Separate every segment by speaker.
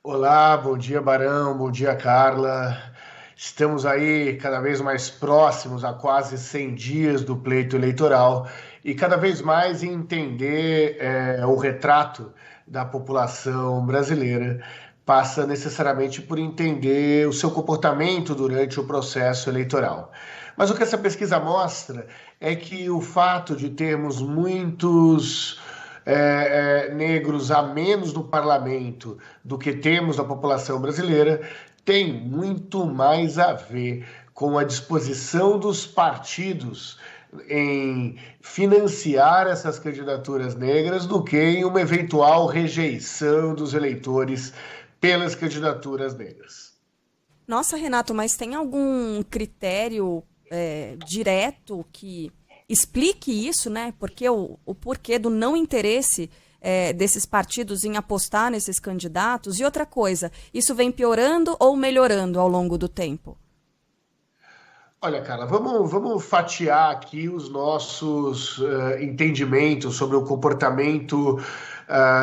Speaker 1: Olá, bom dia Barão, bom dia Carla. Estamos aí cada vez mais próximos a quase 100 dias do pleito eleitoral e cada vez mais entender o retrato da população brasileira passa necessariamente por entender o seu comportamento durante o processo eleitoral. Mas o que essa pesquisa mostra é que o fato de termos muitos negros a menos no parlamento do que temos na população brasileira tem muito mais a ver com a disposição dos partidos em financiar essas candidaturas negras do que em uma eventual rejeição dos eleitores pelas candidaturas negras.
Speaker 2: Nossa, Renato, mas tem algum critério direto que explique isso, né? Porque o porquê do não interesse desses partidos em apostar nesses candidatos? E outra coisa, isso vem piorando ou melhorando ao longo do tempo?
Speaker 1: Olha, cara, vamos fatiar aqui os nossos entendimentos sobre o comportamento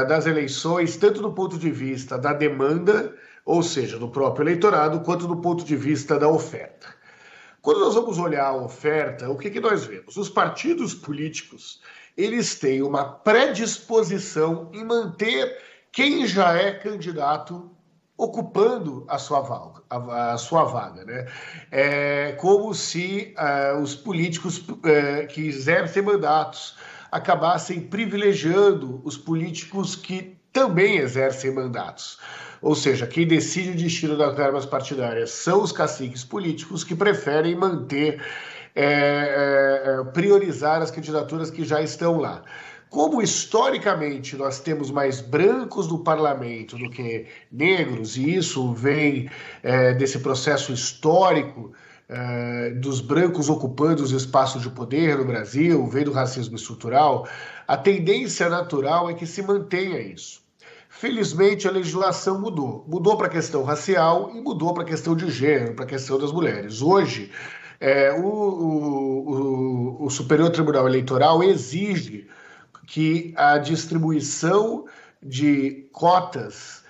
Speaker 1: das eleições, tanto do ponto de vista da demanda, ou seja, do próprio eleitorado, quanto do ponto de vista da oferta. Quando nós vamos olhar a oferta, o que que nós vemos? Os partidos políticos, eles têm uma predisposição em manter quem já é candidato ocupando a sua vaga, né? É como se os políticos que exercem mandatos acabassem privilegiando os políticos que também exercem mandatos. Ou seja, quem decide o destino das verbas partidárias são os caciques políticos que preferem manter, priorizar as candidaturas que já estão lá. Como historicamente nós temos mais brancos no parlamento do que negros, e isso vem desse processo histórico dos brancos ocupando os espaços de poder no Brasil, vem do racismo estrutural, a tendência natural é que se mantenha isso. Felizmente, a legislação mudou. Mudou para a questão racial e mudou para a questão de gênero, para a questão das mulheres. Hoje, o Superior Tribunal Eleitoral exige que a distribuição de cotas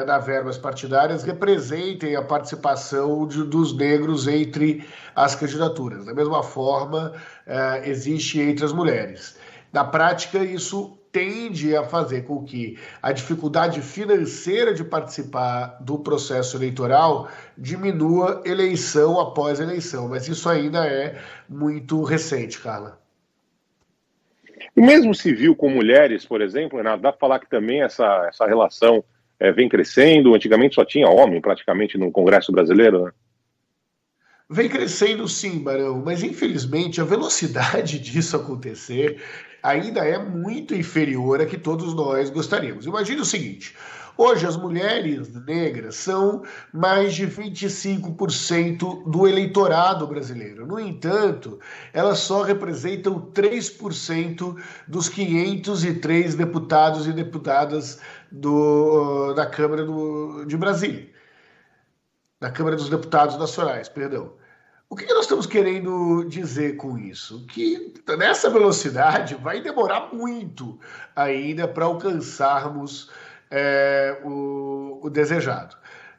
Speaker 1: nas verbas partidárias representem a participação dos negros entre as candidaturas. Da mesma forma, existe entre as mulheres. Na prática, isso tende a fazer com que a dificuldade financeira de participar do processo eleitoral diminua eleição após eleição. Mas isso ainda é muito recente, Carla.
Speaker 3: E mesmo civil com mulheres, por exemplo, Renato, dá para falar que também essa relação vem crescendo. Antigamente só tinha homem praticamente no Congresso brasileiro, né?
Speaker 1: Vem crescendo sim, Barão, mas infelizmente a velocidade disso acontecer ainda é muito inferior a que todos nós gostaríamos. Imagine o seguinte: hoje as mulheres negras são mais de 25% do eleitorado brasileiro. No entanto, elas só representam 3% dos 503 deputados e deputadas da Câmara de Brasília, da Câmara dos Deputados Nacionais, perdão. O que nós estamos querendo dizer com isso? Que nessa velocidade vai demorar muito ainda para alcançarmos o desejado.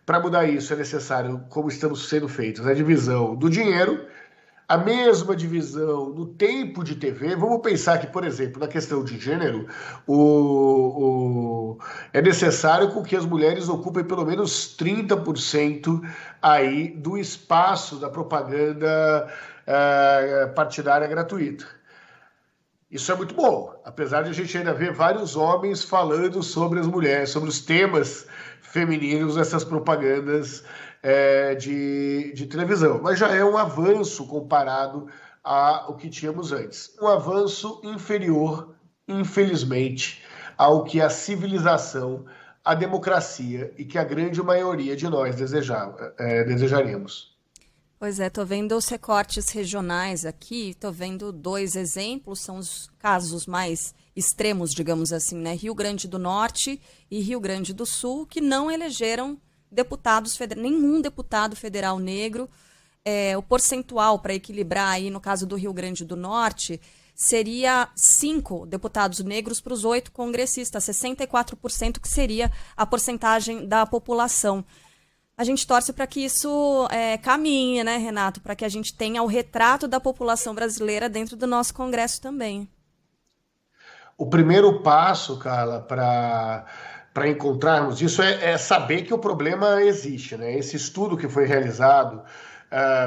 Speaker 1: Para mudar isso é necessário, como estamos sendo feitos, a divisão do dinheiro, a mesma divisão no tempo de TV. Vamos pensar que, por exemplo, na questão de gênero, é necessário com que as mulheres ocupem pelo menos 30% aí do espaço da propaganda partidária gratuita. Isso é muito bom, apesar de a gente ainda ver vários homens falando sobre as mulheres, sobre os temas femininos nessas propagandas de televisão. Mas já é um avanço comparado ao que tínhamos antes. Um avanço inferior, infelizmente, ao que a civilização, a democracia e que a grande maioria de nós desejaríamos.
Speaker 2: Pois é, tô vendo os recortes regionais aqui, tô vendo dois exemplos, são os casos mais extremos, digamos assim, né? Rio Grande do Norte e Rio Grande do Sul, que não elegeram deputados nenhum deputado federal negro. O percentual para equilibrar aí, no caso do Rio Grande do Norte, seria 5 deputados negros para os 8 congressistas, 64% que seria a porcentagem da população. A gente torce para que isso caminhe, né, Renato? Para que a gente tenha o retrato da população brasileira dentro do nosso Congresso também.
Speaker 1: O primeiro passo, Carla, para encontrarmos isso é saber que o problema existe, né? Esse estudo que foi realizado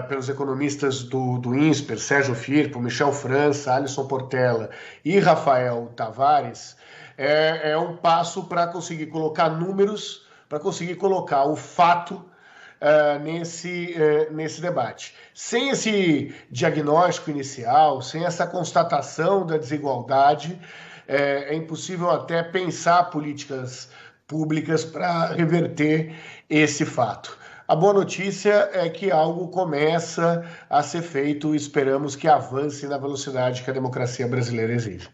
Speaker 1: pelos economistas do INSPER, Sérgio Firpo, Michel França, Alisson Portela e Rafael Tavares, é um passo para conseguir colocar números, para conseguir colocar o fato nesse debate. Sem esse diagnóstico inicial, sem essa constatação da desigualdade, é impossível até pensar políticas públicas para reverter esse fato. A boa notícia é que algo começa a ser feito e esperamos que avance na velocidade que a democracia brasileira exige.